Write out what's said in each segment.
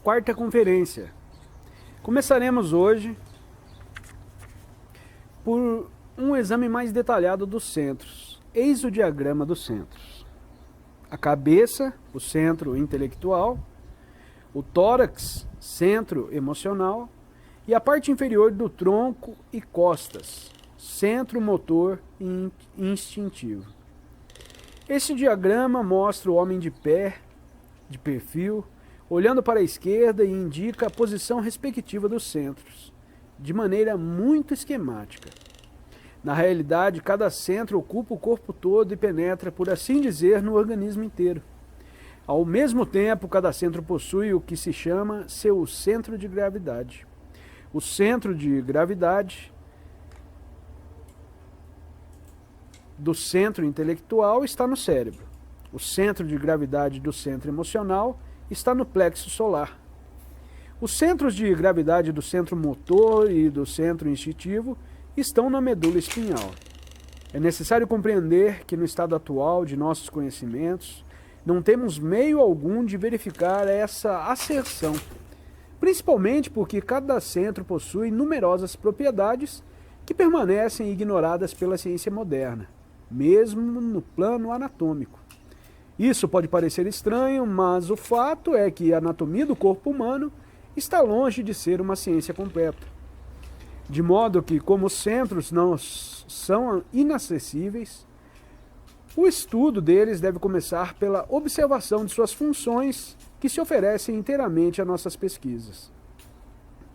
quarta conferência. Começaremos hoje por um exame mais detalhado dos centros. Eis o diagrama dos centros. A cabeça, o centro intelectual, o tórax, centro emocional, e a parte inferior do tronco e costas, centro motor e instintivo. Este diagrama mostra o homem de pé, de perfil, olhando para a esquerda e indica a posição respectiva dos centros, de maneira muito esquemática. Na realidade, cada centro ocupa o corpo todo e penetra, por assim dizer, no organismo inteiro. Ao mesmo tempo, cada centro possui o que se chama seu centro de gravidade. O centro de gravidade do centro intelectual está no cérebro. O centro de gravidade do centro emocional está no plexo solar. Os centros de gravidade do centro motor e do centro instintivo estão na medula espinhal. É necessário compreender que no estado atual de nossos conhecimentos, não temos meio algum de verificar essa asserção, principalmente porque cada centro possui numerosas propriedades que permanecem ignoradas pela ciência moderna, mesmo no plano anatômico. Isso pode parecer estranho, mas o fato é que a anatomia do corpo humano está longe de ser uma ciência completa. De modo que, como os centros não são inacessíveis, o estudo deles deve começar pela observação de suas funções, que se oferecem inteiramente a nossas pesquisas.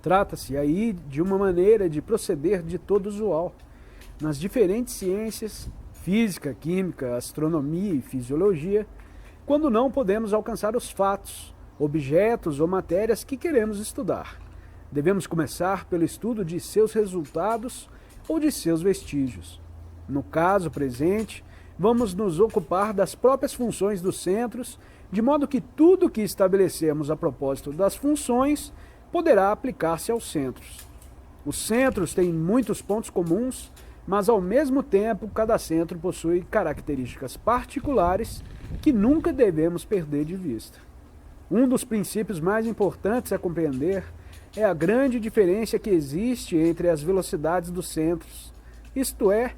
Trata-se aí de uma maneira de proceder de todo usual nas diferentes ciências, física, química, astronomia e fisiologia, quando não podemos alcançar os fatos, objetos ou matérias que queremos estudar. Devemos começar pelo estudo de seus resultados ou de seus vestígios. No caso presente, vamos nos ocupar das próprias funções dos centros, de modo que tudo que estabelecemos a propósito das funções poderá aplicar-se aos centros. Os centros têm muitos pontos comuns, mas ao mesmo tempo cada centro possui características particulares que nunca devemos perder de vista. Um dos princípios mais importantes a compreender é a grande diferença que existe entre as velocidades dos centros, isto é,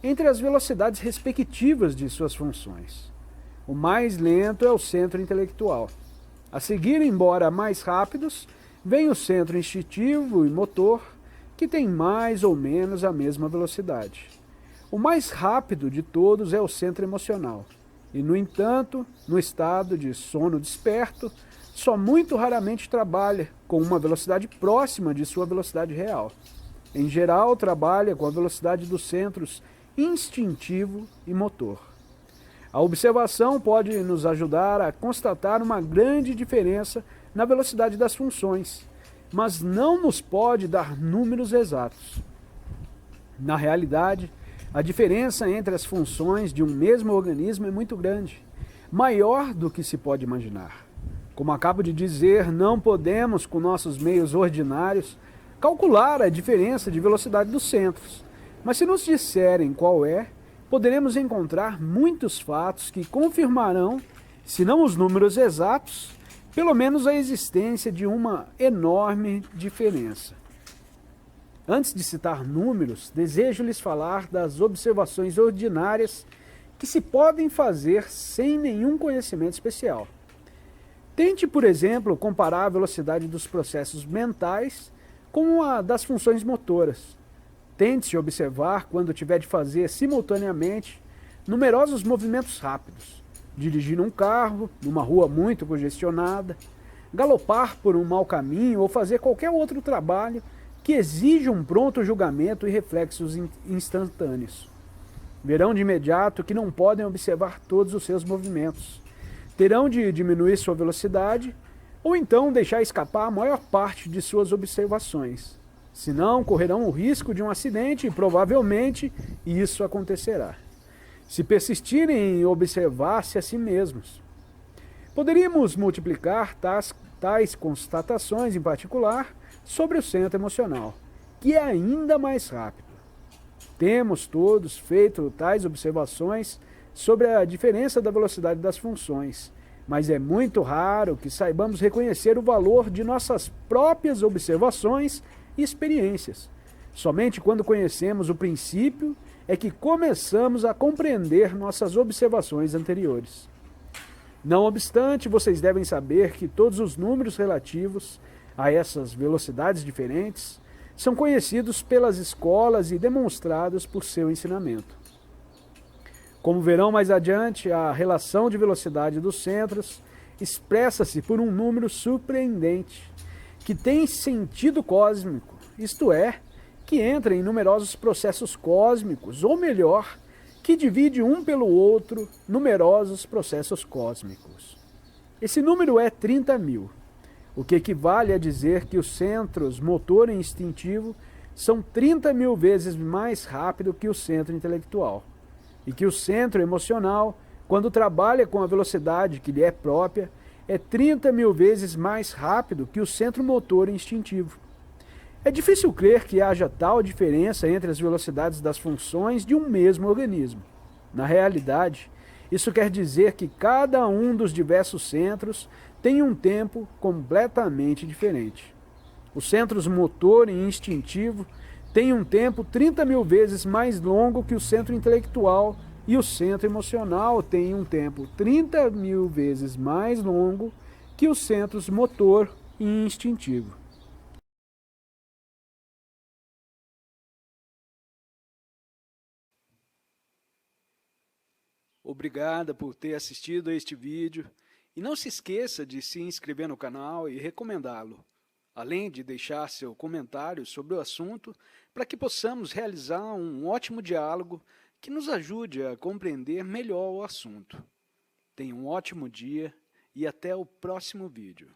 entre as velocidades respectivas de suas funções. O mais lento é o centro intelectual. A seguir, embora mais rápidos, vem o centro instintivo e motor, que tem mais ou menos a mesma velocidade. O mais rápido de todos é o centro emocional, e, no entanto, no estado de sono desperto, só muito raramente trabalha com uma velocidade próxima de sua velocidade real. Em geral, trabalha com a velocidade dos centros instintivo e motor. A observação pode nos ajudar a constatar uma grande diferença na velocidade das funções, mas não nos pode dar números exatos. Na realidade, a diferença entre as funções de um mesmo organismo é muito grande, maior do que se pode imaginar. Como acabo de dizer, não podemos, com nossos meios ordinários, calcular a diferença de velocidade dos centros, mas se nos disserem qual é, poderemos encontrar muitos fatos que confirmarão, se não os números exatos, pelo menos a existência de uma enorme diferença. Antes de citar números, desejo lhes falar das observações ordinárias que se podem fazer sem nenhum conhecimento especial. Tente, por exemplo, comparar a velocidade dos processos mentais com a das funções motoras. Tente-se observar quando tiver de fazer simultaneamente numerosos movimentos rápidos, dirigir um carro numa rua muito congestionada, galopar por um mau caminho ou fazer qualquer outro trabalho que exija um pronto julgamento e reflexos instantâneos. Verão de imediato que não podem observar todos os seus movimentos. Terão de diminuir sua velocidade ou então deixar escapar a maior parte de suas observações. Senão, correrão o risco de um acidente e provavelmente isso acontecerá, se persistirem em observar-se a si mesmos. Poderíamos multiplicar tais constatações em particular sobre o centro emocional, que é ainda mais rápido. Temos todos feito tais observações sobre a diferença da velocidade das funções, mas é muito raro que saibamos reconhecer o valor de nossas próprias observações e experiências. Somente quando conhecemos o princípio é que começamos a compreender nossas observações anteriores. Não obstante, vocês devem saber que todos os números relativos a essas velocidades diferentes são conhecidos pelas escolas e demonstrados por seu ensinamento. Como verão mais adiante, a relação de velocidade dos centros expressa-se por um número surpreendente, que tem sentido cósmico, isto é, que entra em numerosos processos cósmicos, ou melhor, que divide um pelo outro numerosos processos cósmicos. Esse número é 30.000, o que equivale a dizer que os centros motor e instintivo são 30.000 vezes mais rápido que o centro intelectual, e que o centro emocional, quando trabalha com a velocidade que lhe é própria, é 30.000 vezes mais rápido que o centro motor e instintivo. É difícil crer que haja tal diferença entre as velocidades das funções de um mesmo organismo. Na realidade, isso quer dizer que cada um dos diversos centros tem um tempo completamente diferente. Os centros motor e instintivo têm um tempo 30.000 vezes mais longo que o centro intelectual, e o centro emocional tem um tempo 30.000 vezes mais longo que os centros motor e instintivo. Obrigada por ter assistido a este vídeo e não se esqueça de se inscrever no canal e recomendá-lo, além de deixar seu comentário sobre o assunto para que possamos realizar um ótimo diálogo que nos ajude a compreender melhor o assunto. Tenha um ótimo dia e até o próximo vídeo.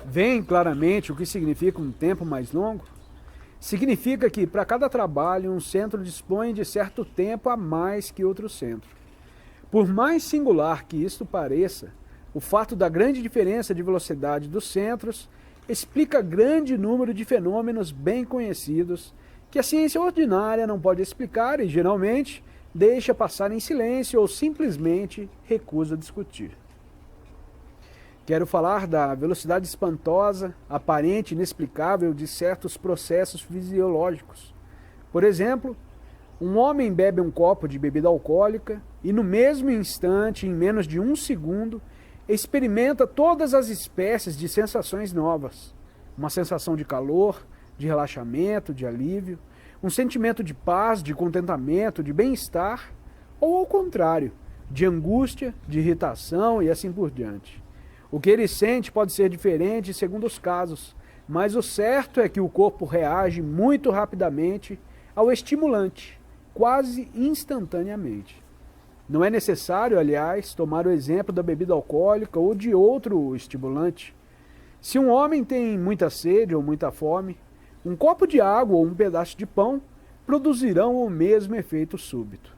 Veem claramente o que significa um tempo mais longo? Significa que, para cada trabalho, um centro dispõe de certo tempo a mais que outro centro. Por mais singular que isto pareça, o fato da grande diferença de velocidade dos centros explica grande número de fenômenos bem conhecidos que a ciência ordinária não pode explicar e, geralmente, deixa passar em silêncio ou simplesmente recusa discutir. Quero falar da velocidade espantosa, aparente e inexplicável de certos processos fisiológicos. Por exemplo, um homem bebe um copo de bebida alcoólica e no mesmo instante, em menos de 1 segundo, experimenta todas as espécies de sensações novas. Uma sensação de calor, de relaxamento, de alívio, um sentimento de paz, de contentamento, de bem-estar, ou ao contrário, de angústia, de irritação e assim por diante. O que ele sente pode ser diferente segundo os casos, mas o certo é que o corpo reage muito rapidamente ao estimulante, quase instantaneamente. Não é necessário, aliás, tomar o exemplo da bebida alcoólica ou de outro estimulante. Se um homem tem muita sede ou muita fome, um copo de água ou um pedaço de pão produzirão o mesmo efeito súbito.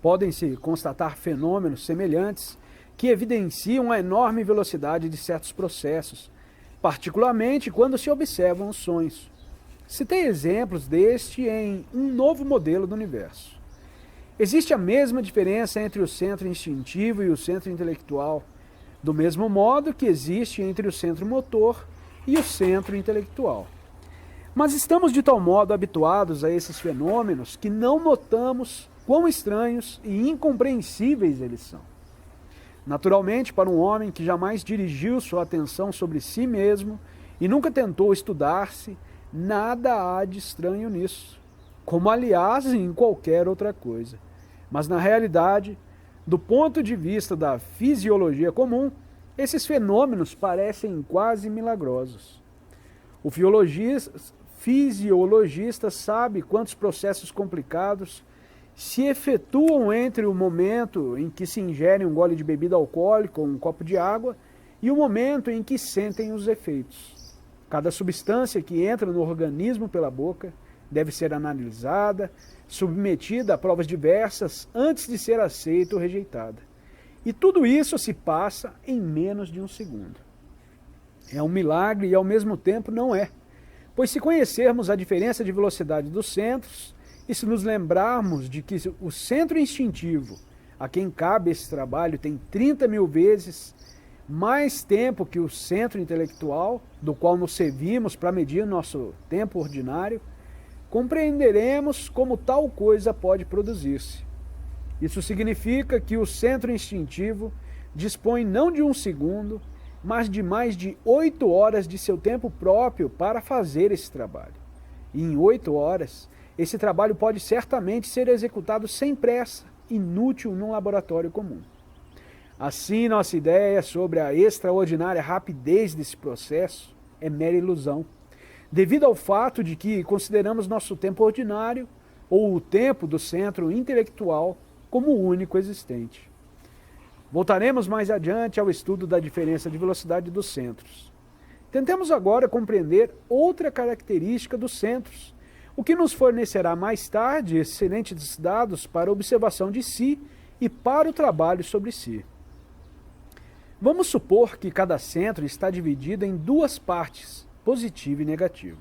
Podem-se constatar fenômenos semelhantes que evidenciam a enorme velocidade de certos processos, particularmente quando se observam os sonhos. Citei exemplos deste em Um Novo Modelo do Universo. Existe a mesma diferença entre o centro instintivo e o centro intelectual, do mesmo modo que existe entre o centro motor e o centro intelectual. Mas estamos de tal modo habituados a esses fenômenos que não notamos quão estranhos e incompreensíveis eles são. Naturalmente, para um homem que jamais dirigiu sua atenção sobre si mesmo e nunca tentou estudar-se, nada há de estranho nisso, como aliás em qualquer outra coisa. Mas na realidade, do ponto de vista da fisiologia comum, esses fenômenos parecem quase milagrosos. O fisiologista sabe quantos processos complicados se efetuam entre o momento em que se ingere um gole de bebida alcoólica ou um copo de água e o momento em que sentem os efeitos. Cada substância que entra no organismo pela boca deve ser analisada, submetida a provas diversas antes de ser aceita ou rejeitada. E tudo isso se passa em menos de 1 segundo. É um milagre e ao mesmo tempo não é. Pois se conhecermos a diferença de velocidade dos centros, e se nos lembrarmos de que o centro instintivo, a quem cabe esse trabalho, tem 30.000 vezes mais tempo que o centro intelectual, do qual nos servimos para medir nosso tempo ordinário, compreenderemos como tal coisa pode produzir-se. Isso significa que o centro instintivo dispõe não de 1 segundo, mas de mais de 8 horas de seu tempo próprio para fazer esse trabalho. E em 8 horas, esse trabalho pode certamente ser executado sem pressa, inútil num laboratório comum. Assim, nossa ideia sobre a extraordinária rapidez desse processo é mera ilusão, devido ao fato de que consideramos nosso tempo ordinário, ou o tempo do centro intelectual, como o único existente. Voltaremos mais adiante ao estudo da diferença de velocidade dos centros. Tentemos agora compreender outra característica dos centros, o que nos fornecerá mais tarde excelentes dados para a observação de si e para o trabalho sobre si. Vamos supor que cada centro está dividido em 2 partes, positiva e negativa.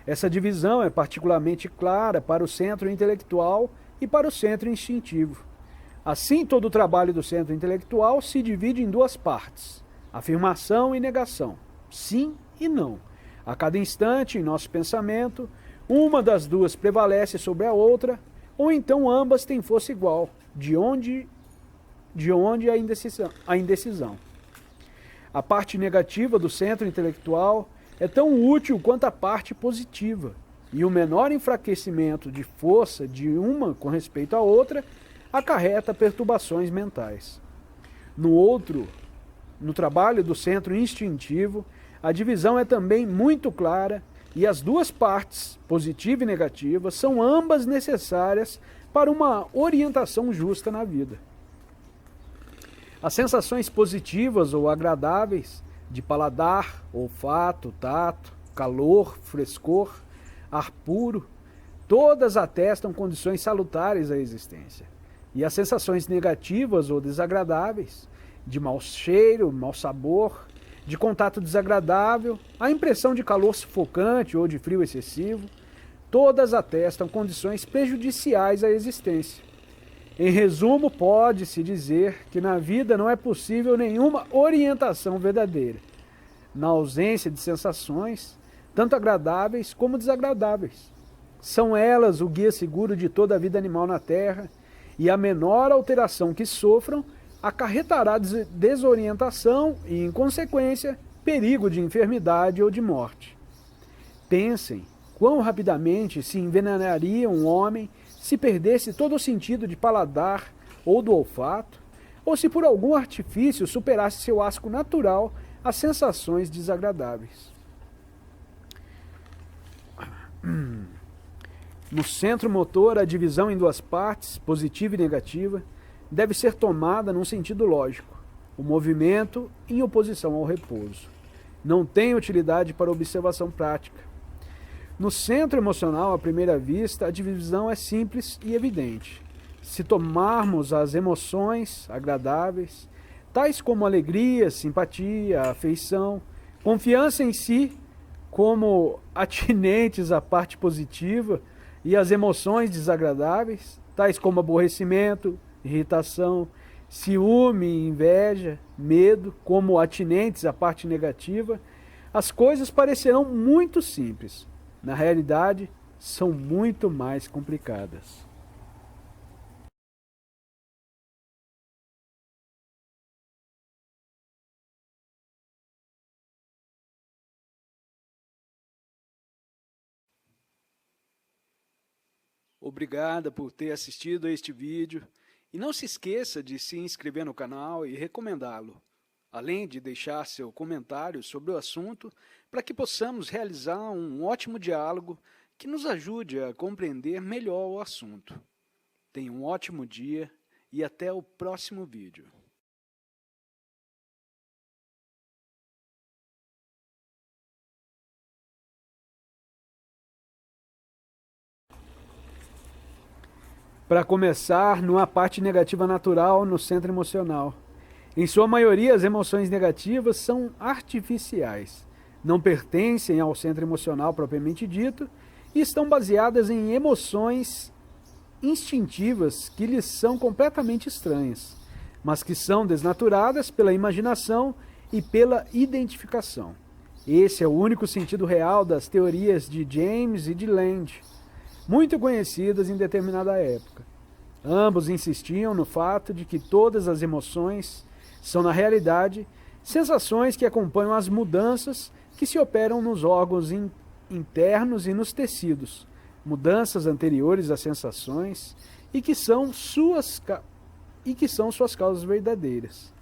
Essa divisão é particularmente clara para o centro intelectual e para o centro instintivo. Assim, todo o trabalho do centro intelectual se divide em 2 partes, afirmação e negação, sim e não. A cada instante, em nosso pensamento, uma das 2 prevalece sobre a outra, ou então ambas têm força igual, de onde a indecisão. A parte negativa do centro intelectual é tão útil quanto a parte positiva, e o menor enfraquecimento de força de uma com respeito à outra acarreta perturbações mentais. No trabalho do centro instintivo, a divisão é também muito clara e as 2 partes, positiva e negativa, são ambas necessárias para uma orientação justa na vida. As sensações positivas ou agradáveis de paladar, olfato, tato, calor, frescor, ar puro, todas atestam condições salutares à existência. E as sensações negativas ou desagradáveis, de mau cheiro, mau sabor, de contato desagradável, a impressão de calor sufocante ou de frio excessivo, todas atestam condições prejudiciais à existência. Em resumo, pode-se dizer que na vida não é possível nenhuma orientação verdadeira, na ausência de sensações, tanto agradáveis como desagradáveis. São elas o guia seguro de toda a vida animal na Terra, e a menor alteração que sofram acarretará desorientação e, em consequência, perigo de enfermidade ou de morte. Pensem quão rapidamente se envenenaria um homem se perdesse todo o sentido de paladar ou do olfato, ou se por algum artifício superasse seu asco natural às sensações desagradáveis. No centro motor, a divisão em 2 partes, positiva e negativa, deve ser tomada num sentido lógico, o movimento em oposição ao repouso. Não tem utilidade para observação prática. No centro emocional, à primeira vista, a divisão é simples e evidente. Se tomarmos as emoções agradáveis, tais como alegria, simpatia, afeição, confiança em si, como atinentes à parte positiva, e as emoções desagradáveis, tais como aborrecimento, irritação, ciúme, inveja, medo, como atinentes à parte negativa, as coisas parecerão muito simples. Na realidade, são muito mais complicadas. Obrigada por ter assistido a este vídeo e não se esqueça de se inscrever no canal e recomendá-lo, além de deixar seu comentário sobre o assunto para que possamos realizar um ótimo diálogo que nos ajude a compreender melhor o assunto. Tenha um ótimo dia e até o próximo vídeo. Para começar, não há parte negativa natural no centro emocional. Em sua maioria, as emoções negativas são artificiais, não pertencem ao centro emocional propriamente dito e estão baseadas em emoções instintivas que lhes são completamente estranhas, mas que são desnaturadas pela imaginação e pela identificação. Esse é o único sentido real das teorias de James e de Land, muito conhecidas em determinada época. Ambos insistiam no fato de que todas as emoções são, na realidade, sensações que acompanham as mudanças que se operam nos órgãos internos e nos tecidos, mudanças anteriores às sensações e que são suas causas verdadeiras.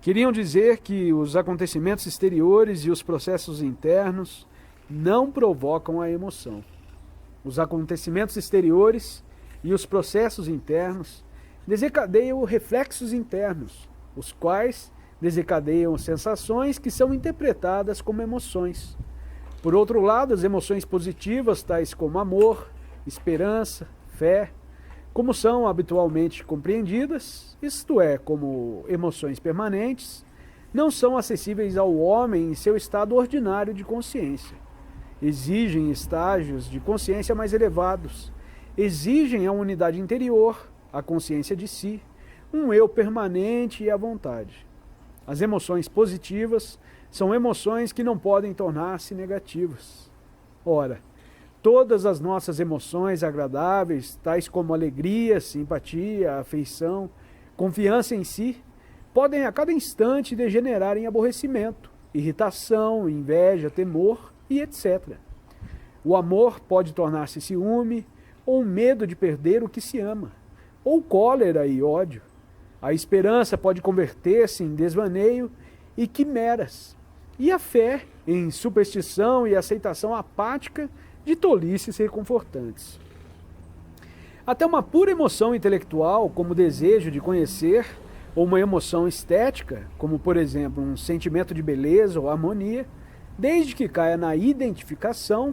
Queriam dizer que os acontecimentos exteriores e os processos internos não provocam a emoção. Os acontecimentos exteriores e os processos internos desencadeiam reflexos internos, os quais desencadeiam sensações que são interpretadas como emoções. Por outro lado, as emoções positivas, tais como amor, esperança, fé, como são habitualmente compreendidas, isto é, como emoções permanentes, não são acessíveis ao homem em seu estado ordinário de consciência. Exigem estágios de consciência mais elevados, exigem a unidade interior, a consciência de si, um eu permanente e à vontade. As emoções positivas são emoções que não podem tornar-se negativas. Ora, todas as nossas emoções agradáveis, tais como alegria, simpatia, afeição, confiança em si, podem a cada instante degenerar em aborrecimento, irritação, inveja, temor e etc. O amor pode tornar-se ciúme, ou medo de perder o que se ama, ou cólera e ódio. A esperança pode converter-se em desvaneio e quimeras, e a fé em superstição e aceitação apática de tolices reconfortantes. Até uma pura emoção intelectual, como o desejo de conhecer, ou uma emoção estética, como por exemplo um sentimento de beleza ou harmonia, desde que caia na identificação,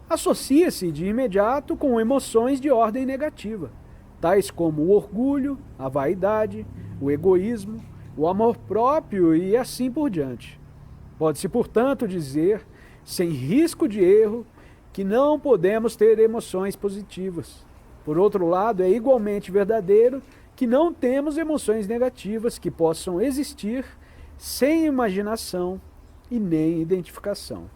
associa-se de imediato com emoções de ordem negativa, tais como o orgulho, a vaidade, o egoísmo, o amor próprio e assim por diante. Pode-se, portanto, dizer, sem risco de erro, que não podemos ter emoções positivas. Por outro lado, é igualmente verdadeiro que não temos emoções negativas que possam existir sem imaginação e nem identificação.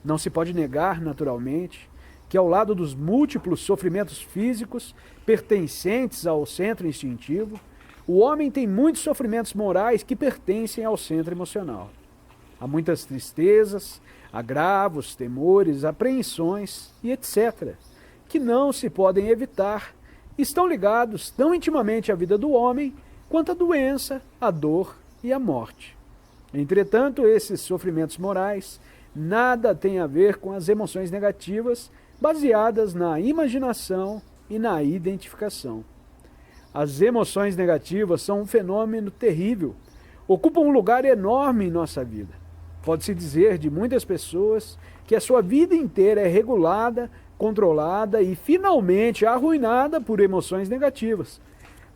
Não se pode negar, naturalmente, que ao lado dos múltiplos sofrimentos físicos pertencentes ao centro instintivo, o homem tem muitos sofrimentos morais que pertencem ao centro emocional. Há muitas tristezas, agravos, temores, apreensões e etc., que não se podem evitar, estão ligados tão intimamente à vida do homem quanto a doença, a dor e a morte. Entretanto, esses sofrimentos morais nada têm a ver com as emoções negativas baseadas na imaginação e na identificação. As emoções negativas são um fenômeno terrível, ocupam um lugar enorme em nossa vida. Pode-se dizer de muitas pessoas que a sua vida inteira é regulada, controlada e finalmente arruinada por emoções negativas,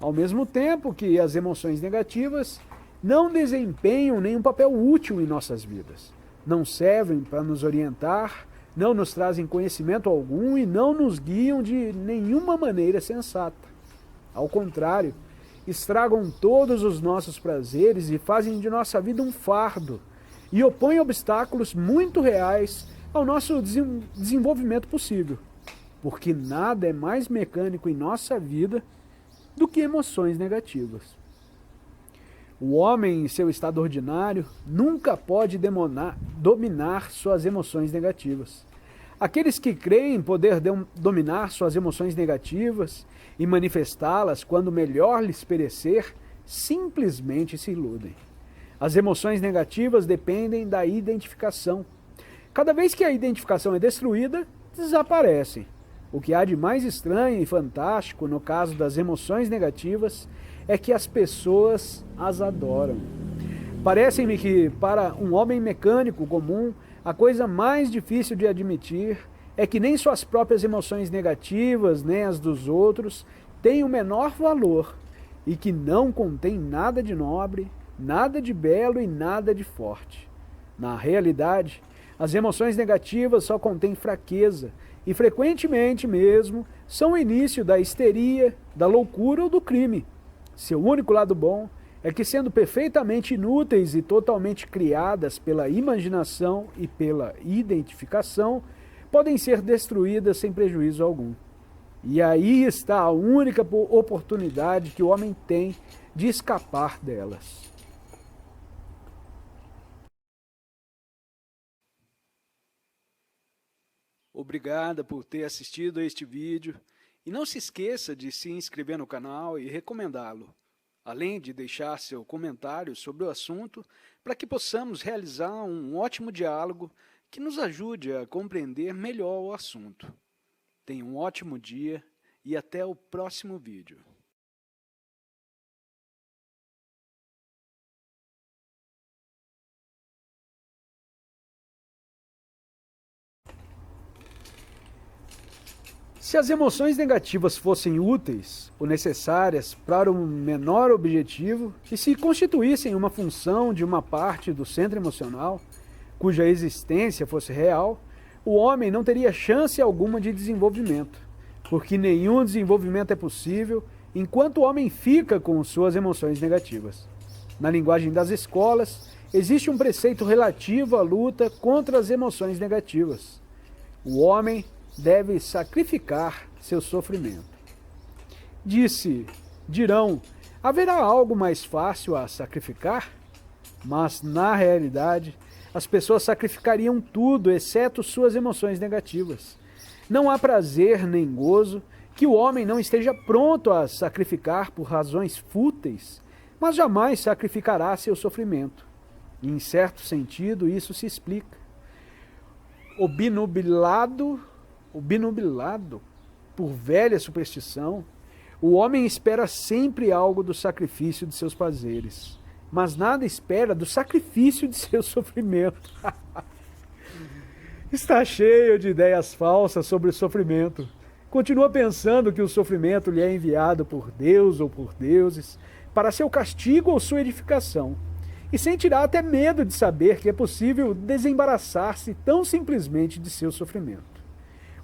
ao mesmo tempo que as emoções negativas não desempenham nenhum papel útil em nossas vidas, não servem para nos orientar, não nos trazem conhecimento algum e não nos guiam de nenhuma maneira sensata. Ao contrário, estragam todos os nossos prazeres e fazem de nossa vida um fardo e opõem obstáculos muito reais ao nosso desenvolvimento possível, porque nada é mais mecânico em nossa vida do que emoções negativas. O homem, em seu estado ordinário, nunca pode dominar suas emoções negativas. Aqueles que creem poder dominar suas emoções negativas e manifestá-las quando melhor lhes perecer, simplesmente se iludem. As emoções negativas dependem da identificação. Cada vez que a identificação é destruída, desaparecem. O que há de mais estranho e fantástico no caso das emoções negativas é que as pessoas as adoram. Parece-me que, para um homem mecânico comum, a coisa mais difícil de admitir é que nem suas próprias emoções negativas, nem as dos outros, têm o menor valor e que não contém nada de nobre, nada de belo e nada de forte. Na realidade, as emoções negativas só contêm fraqueza e frequentemente mesmo são o início da histeria, da loucura ou do crime. Seu único lado bom é que, sendo perfeitamente inúteis e totalmente criadas pela imaginação e pela identificação, podem ser destruídas sem prejuízo algum. E aí está a única oportunidade que o homem tem de escapar delas. Obrigada por ter assistido a este vídeo e não se esqueça de se inscrever no canal e recomendá-lo, além de deixar seu comentário sobre o assunto para que possamos realizar um ótimo diálogo que nos ajude a compreender melhor o assunto. Tenha um ótimo dia e até o próximo vídeo. Se as emoções negativas fossem úteis ou necessárias para um menor objetivo e se constituíssem uma função de uma parte do centro emocional, cuja existência fosse real, o homem não teria chance alguma de desenvolvimento, porque nenhum desenvolvimento é possível enquanto o homem fica com suas emoções negativas. Na linguagem das escolas, existe um preceito relativo à luta contra as emoções negativas. O homem deve sacrificar seu sofrimento. Dirão, haverá algo mais fácil a sacrificar? Mas, na realidade, as pessoas sacrificariam tudo, exceto suas emoções negativas. Não há prazer nem gozo que o homem não esteja pronto a sacrificar por razões fúteis, mas jamais sacrificará seu sofrimento. E, em certo sentido, isso se explica. Obnubilado por velha superstição, o homem espera sempre algo do sacrifício de seus prazeres, mas nada espera do sacrifício de seu sofrimento. Está cheio de ideias falsas sobre o sofrimento. Continua pensando que o sofrimento lhe é enviado por Deus ou por deuses para seu castigo ou sua edificação, e sentirá até medo de saber que é possível desembaraçar-se tão simplesmente de seu sofrimento.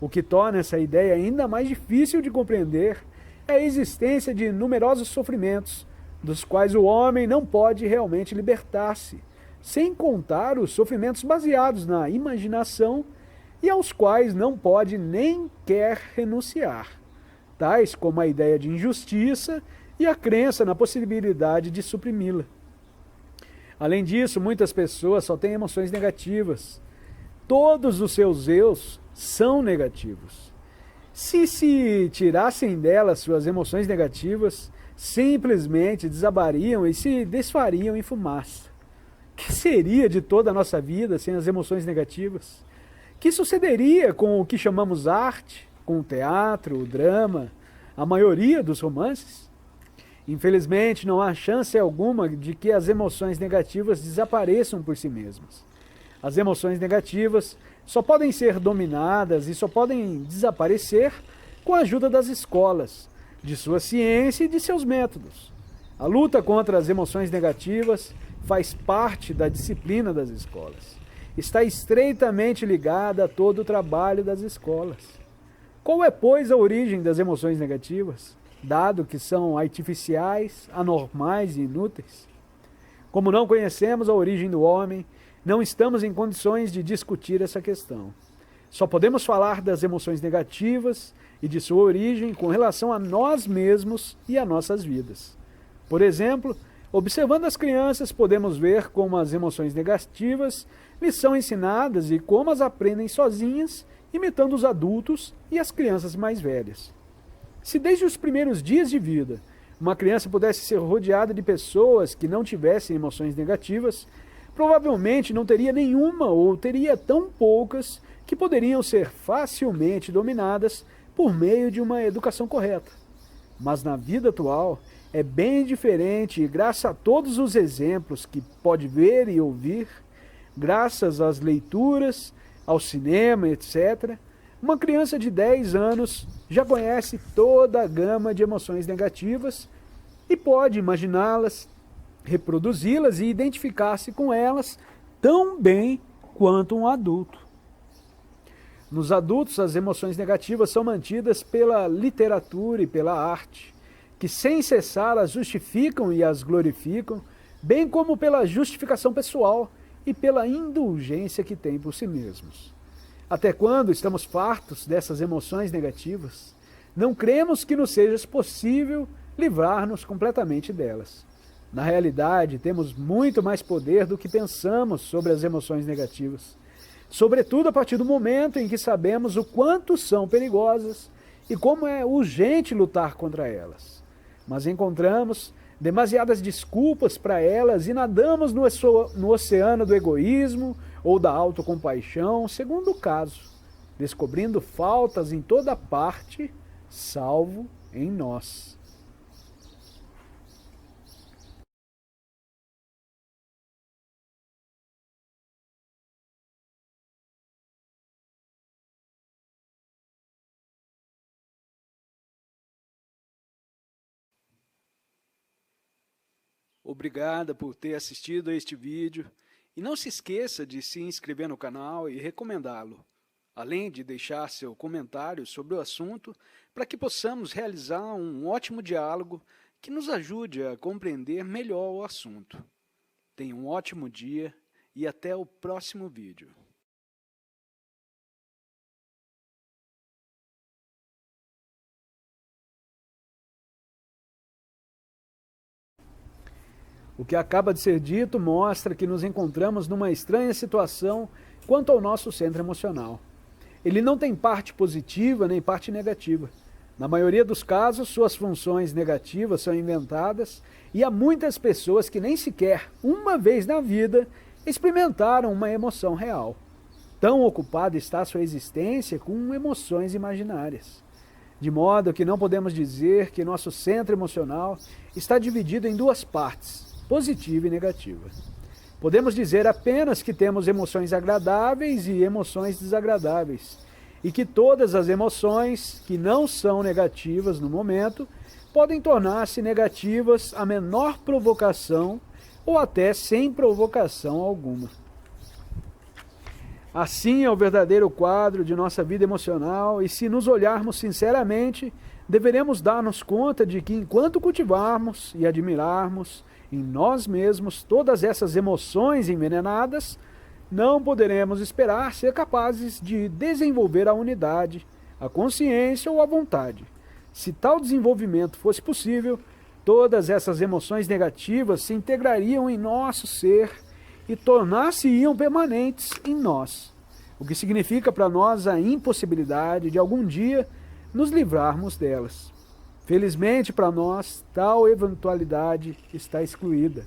O que torna essa ideia ainda mais difícil de compreender é a existência de numerosos sofrimentos, dos quais o homem não pode realmente libertar-se, sem contar os sofrimentos baseados na imaginação e aos quais não pode nem quer renunciar, tais como a ideia de injustiça e a crença na possibilidade de suprimi-la. Além disso, muitas pessoas só têm emoções negativas. Todos os seus eus são negativos. Se tirassem delas suas emoções negativas, simplesmente desabariam e se desfariam em fumaça. Que seria de toda a nossa vida sem as emoções negativas? Que sucederia com o que chamamos arte, com o teatro, o drama, a maioria dos romances? Infelizmente, não há chance alguma de que as emoções negativas desapareçam por si mesmas. As emoções negativas só podem ser dominadas e só podem desaparecer com a ajuda das escolas, de sua ciência e de seus métodos. A luta contra as emoções negativas faz parte da disciplina das escolas. Está estreitamente ligada a todo o trabalho das escolas. Qual é, pois, a origem das emoções negativas, dado que são artificiais, anormais e inúteis? Como não conhecemos a origem do homem, não estamos em condições de discutir essa questão. Só podemos falar das emoções negativas e de sua origem com relação a nós mesmos e a nossas vidas. Por exemplo, observando as crianças, podemos ver como as emoções negativas lhes são ensinadas e como as aprendem sozinhas, imitando os adultos e as crianças mais velhas. Se desde os primeiros dias de vida, uma criança pudesse ser rodeada de pessoas que não tivessem emoções negativas, provavelmente não teria nenhuma ou teria tão poucas que poderiam ser facilmente dominadas por meio de uma educação correta. Mas na vida atual é bem diferente e graças a todos os exemplos que pode ver e ouvir, graças às leituras, ao cinema, etc., uma criança de 10 anos já conhece toda a gama de emoções negativas e pode imaginá-las reproduzi-las e identificar-se com elas tão bem quanto um adulto. Nos adultos, as emoções negativas são mantidas pela literatura e pela arte, que sem cessar as justificam e as glorificam, bem como pela justificação pessoal e pela indulgência que têm por si mesmos. Até quando estamos fartos dessas emoções negativas, não cremos que nos seja possível livrar-nos completamente delas. Na realidade, temos muito mais poder do que pensamos sobre as emoções negativas, sobretudo a partir do momento em que sabemos o quanto são perigosas e como é urgente lutar contra elas. Mas encontramos demasiadas desculpas para elas e nadamos no oceano do egoísmo ou da autocompaixão, segundo o caso, descobrindo faltas em toda parte, salvo em nós. Obrigada por ter assistido a este vídeo e não se esqueça de se inscrever no canal e recomendá-lo, além de deixar seu comentário sobre o assunto para que possamos realizar um ótimo diálogo que nos ajude a compreender melhor o assunto. Tenha um ótimo dia e até o próximo vídeo. O que acaba de ser dito mostra que nos encontramos numa estranha situação quanto ao nosso centro emocional. Ele não tem parte positiva nem parte negativa. Na maioria dos casos, suas funções negativas são inventadas e há muitas pessoas que nem sequer, uma vez na vida, experimentaram uma emoção real. Tão ocupada está sua existência com emoções imaginárias. De modo que não podemos dizer que nosso centro emocional está dividido em duas partes, positiva e negativa. Podemos dizer apenas que temos emoções agradáveis e emoções desagradáveis, e que todas as emoções que não são negativas no momento podem tornar-se negativas à menor provocação ou até sem provocação alguma. Assim é o verdadeiro quadro de nossa vida emocional e, se nos olharmos sinceramente, deveremos dar-nos conta de que enquanto cultivarmos e admirarmos em nós mesmos todas essas emoções envenenadas, não poderemos esperar ser capazes de desenvolver a unidade, a consciência ou a vontade. Se tal desenvolvimento fosse possível, todas essas emoções negativas se integrariam em nosso ser e tornar-se-iam permanentes em nós, o que significa para nós a impossibilidade de algum dia nos livrarmos delas. Felizmente para nós, tal eventualidade está excluída.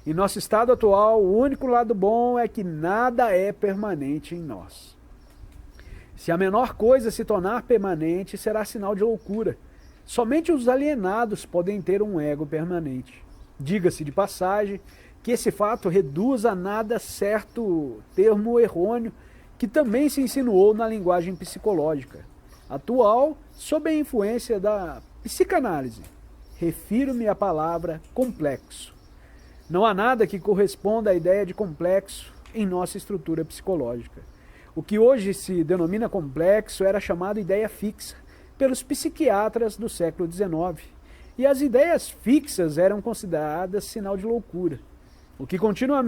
Em nosso estado atual, o único lado bom é que nada é permanente em nós. Se a menor coisa se tornar permanente, será sinal de loucura. Somente os alienados podem ter um ego permanente. Diga-se de passagem que esse fato reduz a nada certo termo errôneo que também se insinuou na linguagem psicológica atual sob a influência da psicanálise. Refiro-me à palavra complexo. Não há nada que corresponda à ideia de complexo em nossa estrutura psicológica. O que hoje se denomina complexo era chamado ideia fixa pelos psiquiatras do século XIX, e as ideias fixas eram consideradas sinal de loucura, o que continua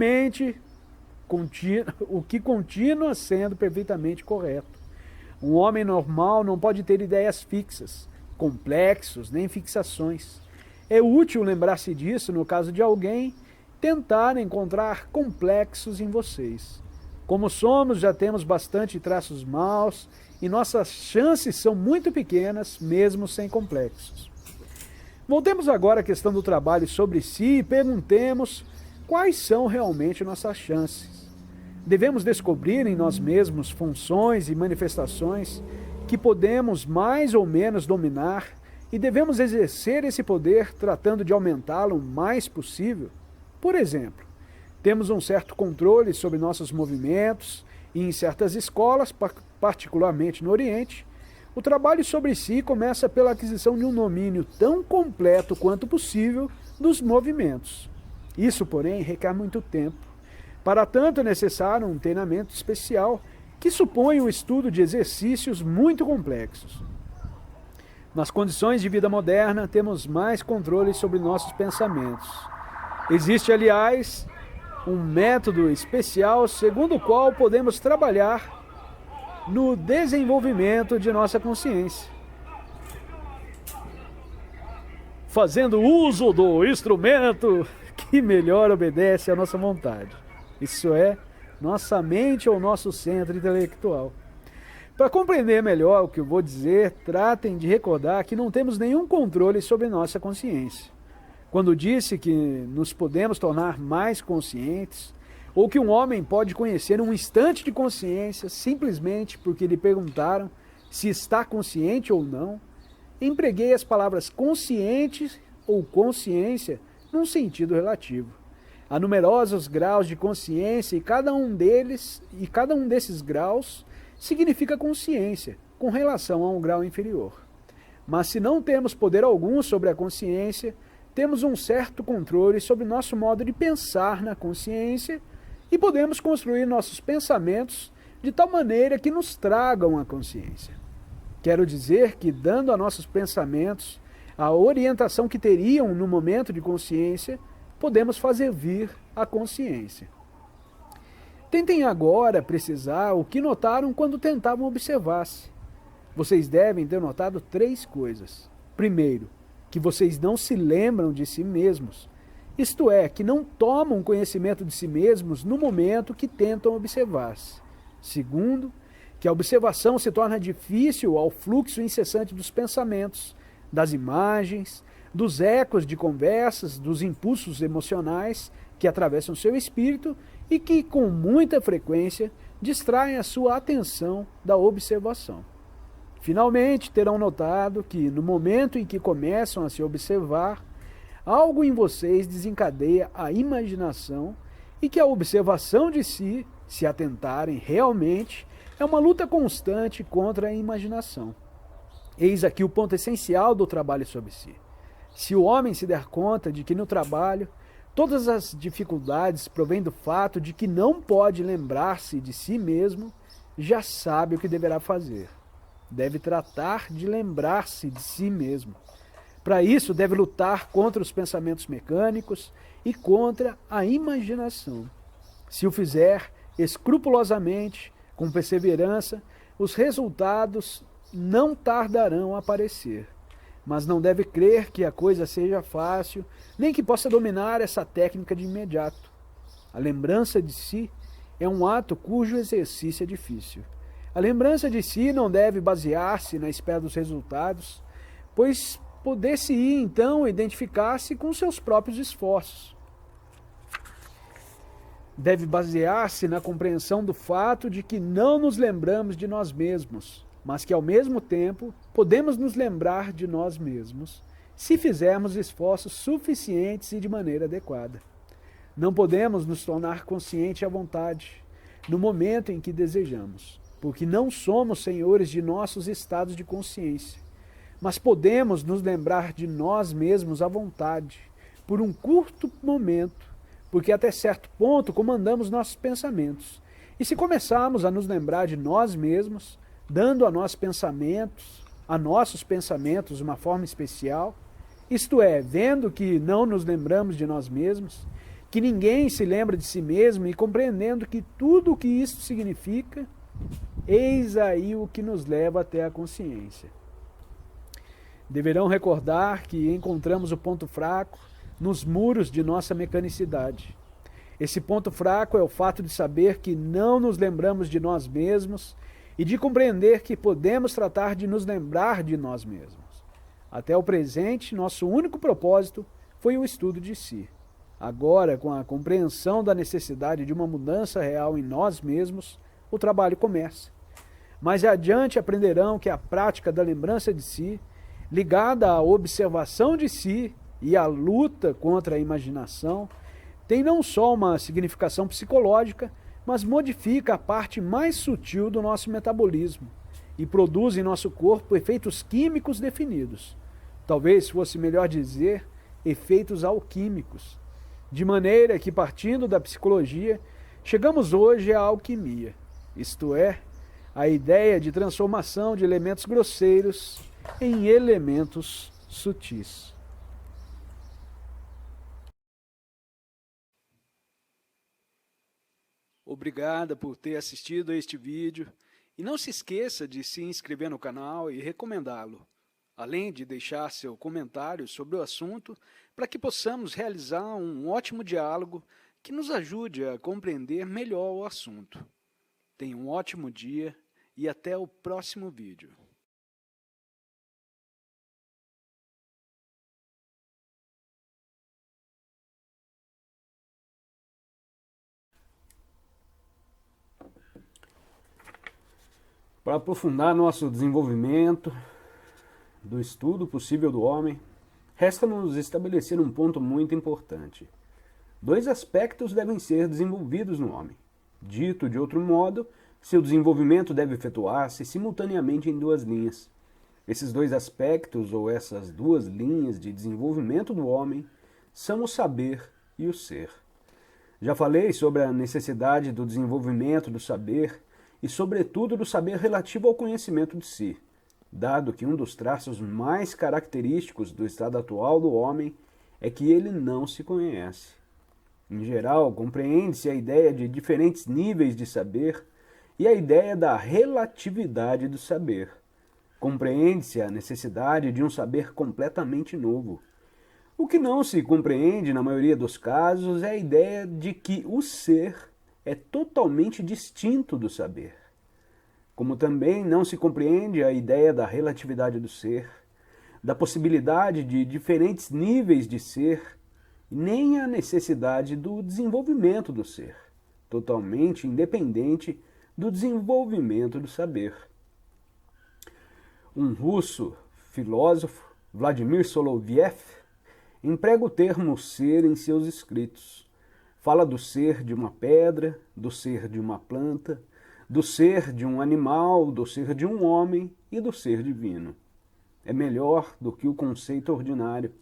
sendo perfeitamente correto. Um homem normal não pode ter ideias fixas, complexos, nem fixações. É útil lembrar-se disso no caso de alguém tentar encontrar complexos em vocês. Como somos, já temos bastante traços maus e nossas chances são muito pequenas, mesmo sem complexos. Voltemos agora à questão do trabalho sobre si e perguntemos quais são realmente nossas chances. Devemos descobrir em nós mesmos funções e manifestações que podemos mais ou menos dominar e devemos exercer esse poder tratando de aumentá-lo o mais possível. Por exemplo, temos um certo controle sobre nossos movimentos e em certas escolas, particularmente no Oriente, o trabalho sobre si começa pela aquisição de um domínio tão completo quanto possível dos movimentos. Isso, porém, requer muito tempo. Para tanto, é necessário um treinamento especial que supõe o estudo de exercícios muito complexos. Nas condições de vida moderna, temos mais controle sobre nossos pensamentos. Existe, aliás, um método especial segundo o qual podemos trabalhar no desenvolvimento de nossa consciência, fazendo uso do instrumento que melhor obedece à nossa vontade. Isso é, nossa mente ou nosso centro intelectual. Para compreender melhor o que eu vou dizer, tratem de recordar que não temos nenhum controle sobre nossa consciência. Quando disse que nos podemos tornar mais conscientes, ou que um homem pode conhecer um instante de consciência simplesmente porque lhe perguntaram se está consciente ou não, empreguei as palavras consciente ou consciência num sentido relativo. Há numerosos graus de consciência e cada um desses graus significa consciência, com relação a um grau inferior. Mas se não temos poder algum sobre a consciência, temos um certo controle sobre nosso modo de pensar na consciência e podemos construir nossos pensamentos de tal maneira que nos tragam a consciência. Quero dizer que, dando a nossos pensamentos a orientação que teriam no momento de consciência, podemos fazer vir a consciência. Tentem agora precisar o que notaram quando tentavam observar-se. Vocês devem ter notado 3 coisas. Primeiro, que vocês não se lembram de si mesmos, isto é, que não tomam conhecimento de si mesmos no momento que tentam observar-se. Segundo, que a observação se torna difícil ao fluxo incessante dos pensamentos, das imagens, dos ecos de conversas, dos impulsos emocionais que atravessam seu espírito e que, com muita frequência, distraem a sua atenção da observação. Finalmente, terão notado que, no momento em que começam a se observar, algo em vocês desencadeia a imaginação e que a observação de si, se atentarem realmente, é uma luta constante contra a imaginação. Eis aqui o ponto essencial do trabalho sobre si. Se o homem se der conta de que no trabalho todas as dificuldades provêm do fato de que não pode lembrar-se de si mesmo, já sabe o que deverá fazer. Deve tratar de lembrar-se de si mesmo. Para isso, deve lutar contra os pensamentos mecânicos e contra a imaginação. Se o fizer escrupulosamente, com perseverança, os resultados não tardarão a aparecer. Mas não deve crer que a coisa seja fácil, nem que possa dominar essa técnica de imediato. A lembrança de si é um ato cujo exercício é difícil. A lembrança de si não deve basear-se na espera dos resultados, pois poder-se-ia então identificar-se com seus próprios esforços. Deve basear-se na compreensão do fato de que não nos lembramos de nós mesmos, mas que, ao mesmo tempo, podemos nos lembrar de nós mesmos, se fizermos esforços suficientes e de maneira adequada. Não podemos nos tornar conscientes à vontade, no momento em que desejamos, porque não somos senhores de nossos estados de consciência, mas podemos nos lembrar de nós mesmos à vontade, por um curto momento, porque até certo ponto comandamos nossos pensamentos. E se começarmos a nos lembrar de nós mesmos, dando a nossos pensamentos uma forma especial, isto é, vendo que não nos lembramos de nós mesmos, que ninguém se lembra de si mesmo e compreendendo que tudo o que isso significa, eis aí o que nos leva até a consciência. Deverão recordar que encontramos o ponto fraco nos muros de nossa mecanicidade. Esse ponto fraco é o fato de saber que não nos lembramos de nós mesmos e de compreender que podemos tratar de nos lembrar de nós mesmos. Até o presente, nosso único propósito foi o estudo de si. Agora, com a compreensão da necessidade de uma mudança real em nós mesmos, o trabalho começa. Mais adiante aprenderão que a prática da lembrança de si, ligada à observação de si e à luta contra a imaginação, tem não só uma significação psicológica, mas modifica a parte mais sutil do nosso metabolismo e produz em nosso corpo efeitos químicos definidos. Talvez fosse melhor dizer efeitos alquímicos. De maneira que, partindo da psicologia, chegamos hoje à alquimia, isto é, a ideia de transformação de elementos grosseiros em elementos sutis. Obrigada por ter assistido a este vídeo e não se esqueça de se inscrever no canal e recomendá-lo, além de deixar seu comentário sobre o assunto para que possamos realizar um ótimo diálogo que nos ajude a compreender melhor o assunto. Tenha um ótimo dia e até o próximo vídeo. Para aprofundar nosso desenvolvimento do estudo possível do homem, resta-nos estabelecer um ponto muito importante. 2 aspectos devem ser desenvolvidos no homem. Dito de outro modo, seu desenvolvimento deve efetuar-se simultaneamente em 2 linhas. Esses 2 aspectos, ou essas 2 linhas de desenvolvimento do homem, são o saber e o ser. Já falei sobre a necessidade do desenvolvimento do saber e, sobretudo, do saber relativo ao conhecimento de si, dado que um dos traços mais característicos do estado atual do homem é que ele não se conhece. Em geral, compreende-se a ideia de diferentes níveis de saber e a ideia da relatividade do saber. Compreende-se a necessidade de um saber completamente novo. O que não se compreende, na maioria dos casos, é a ideia de que o ser é totalmente distinto do saber. Como também não se compreende a ideia da relatividade do ser, da possibilidade de diferentes níveis de ser, nem a necessidade do desenvolvimento do ser, totalmente independente do desenvolvimento do saber. Um russo filósofo, Vladimir Soloviev, emprega o termo ser em seus escritos. Fala do ser de uma pedra, do ser de uma planta, do ser de um animal, do ser de um homem e do ser divino. É melhor do que o conceito ordinário,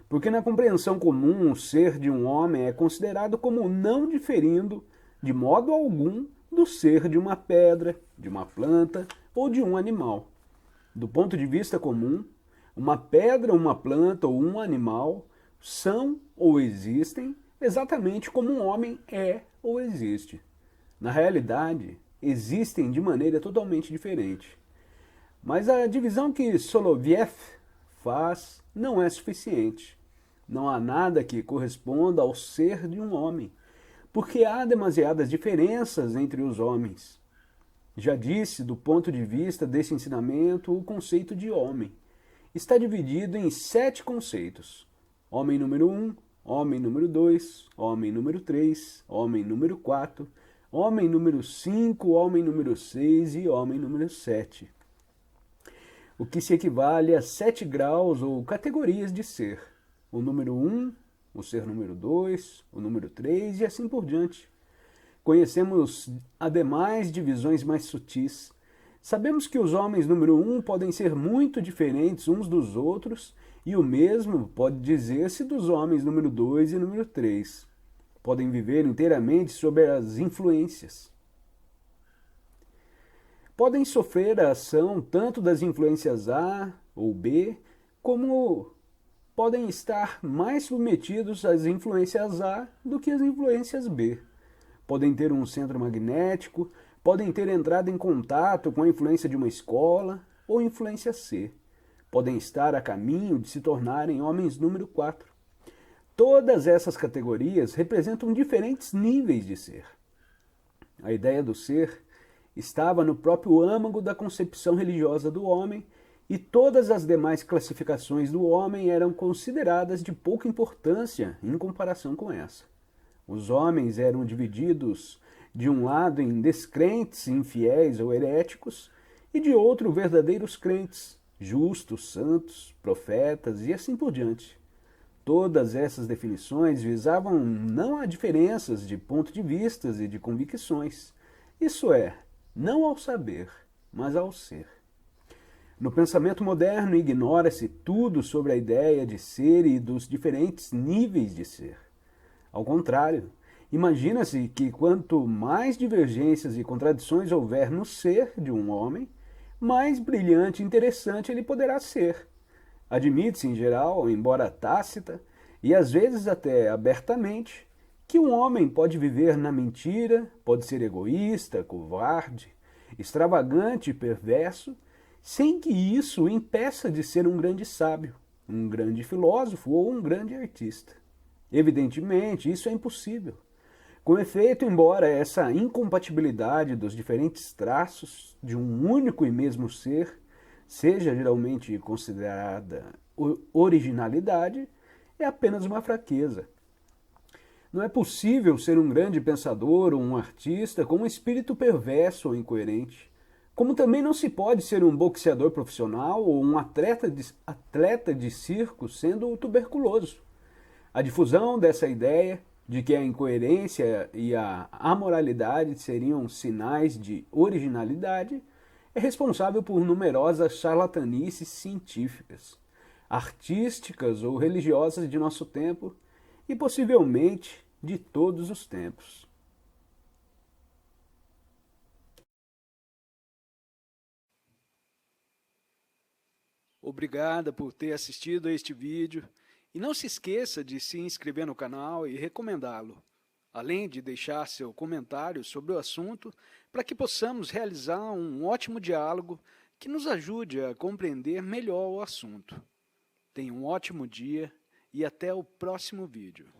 porque na compreensão comum o ser de um homem é considerado como não diferindo, de modo algum, do ser de uma pedra, de uma planta ou de um animal. Do ponto de vista comum, uma pedra, uma planta ou um animal são ou existem exatamente como um homem é ou existe. Na realidade, existem de maneira totalmente diferente. Mas a divisão que Soloviev faz não é suficiente. Não há nada que corresponda ao ser de um homem, porque há demasiadas diferenças entre os homens. Já disse, do ponto de vista desse ensinamento, o conceito de homem está dividido em 7 conceitos. Homem número 1, homem número 2, homem número 3, homem número 4, homem número 5, homem número 6 e homem número 7. O que se equivale a 7 graus ou categorias de ser. O número 1, o ser número 2, o número 3 e assim por diante. Conhecemos, ademais, divisões mais sutis. Sabemos que os homens número 1 podem ser muito diferentes uns dos outros e o mesmo pode dizer-se dos homens número 2 e número 3. Podem viver inteiramente sob as influências. Podem sofrer a ação tanto das influências A ou B, como podem estar mais submetidos às influências A do que às influências B. Podem ter um centro magnético, podem ter entrado em contato com a influência de uma escola ou influência C. Podem estar a caminho de se tornarem homens número 4. Todas essas categorias representam diferentes níveis de ser. A ideia do ser estava no próprio âmago da concepção religiosa do homem e todas as demais classificações do homem eram consideradas de pouca importância em comparação com essa. Os homens eram divididos de um lado em descrentes, infiéis ou heréticos, e de outro verdadeiros crentes, justos, santos, profetas e assim por diante. Todas essas definições visavam não a diferenças de ponto de vistas e de convicções, isso é, não ao saber, mas ao ser. No pensamento moderno ignora-se tudo sobre a ideia de ser e dos diferentes níveis de ser. Ao contrário, imagina-se que quanto mais divergências e contradições houver no ser de um homem, mais brilhante e interessante ele poderá ser. Admite-se, em geral, embora tácita, e às vezes até abertamente, que um homem pode viver na mentira, pode ser egoísta, covarde, extravagante e perverso, sem que isso o impeça de ser um grande sábio, um grande filósofo ou um grande artista. Evidentemente, isso é impossível. Com efeito, embora essa incompatibilidade dos diferentes traços de um único e mesmo ser seja geralmente considerada originalidade, é apenas uma fraqueza. Não é possível ser um grande pensador ou um artista com um espírito perverso ou incoerente. Como também não se pode ser um boxeador profissional ou um atleta de circo sendo tuberculoso. A difusão dessa ideia de que a incoerência e a amoralidade seriam sinais de originalidade é responsável por numerosas charlatanices científicas, artísticas ou religiosas de nosso tempo e possivelmente de todos os tempos. Obrigada por ter assistido a este vídeo e não se esqueça de se inscrever no canal e recomendá-lo, além de deixar seu comentário sobre o assunto para que possamos realizar um ótimo diálogo que nos ajude a compreender melhor o assunto. Tenha um ótimo dia e até o próximo vídeo.